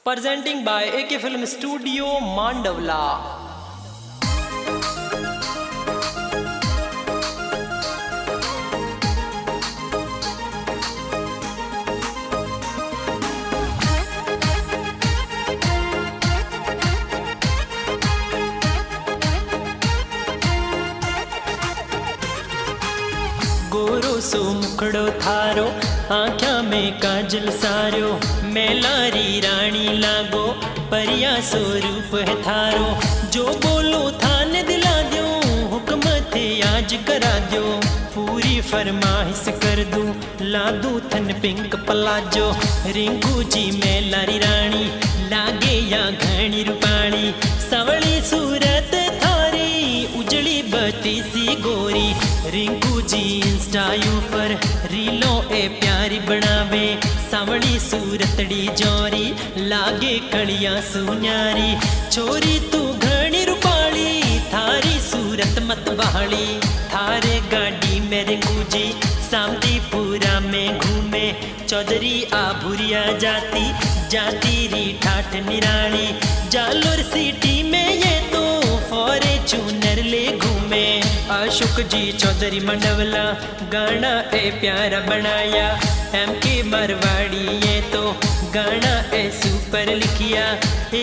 Presenting by AK Film Studio, Mandavla. गोरो सो मुखड़ो थारो, आँख्या में काजल सारो, मेलारी रानी लागो, परिया सो रूप है थारो। जो बोलो थाने दिला दो, हुक्म थे आज करा दो, पूरी फरमाइश कर दूं, ला दूं थन पिंक पलाजो। रिंकू जी मेलारी रानी लागे या घणी रूपाणी, सवली सूरत थारी उजड़ी बती सी गोरी। रिंकू जी इंस्टा पर रीलों ए प्यारी बनावे, सावली सूरतड़ी जोरी लागे कड़िया सुन्यारी। छोरी तू घणी रूपाली, थारी सूरत मत बहाली, थारे गाड़ी में रिंकू जी सामदीपुरा में घूमे। चौधरी आभुरिया जाती जाती री ठाठ निराली, जालोर सिटी में ये तो फॉर्च्यूनर ले घूमे। अशोक जी चौधरी मंडवला गाना ए प्यारा बनाया, MK मरवाड़ी ये तो गाना ए सुपर लिखिया।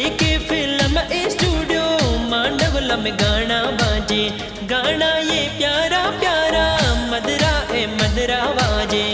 एक फिल्म ए स्टूडियो मांडवला में गाना बाजे, गाना ये प्यारा प्यारा मदरा ए मदरा बाजे।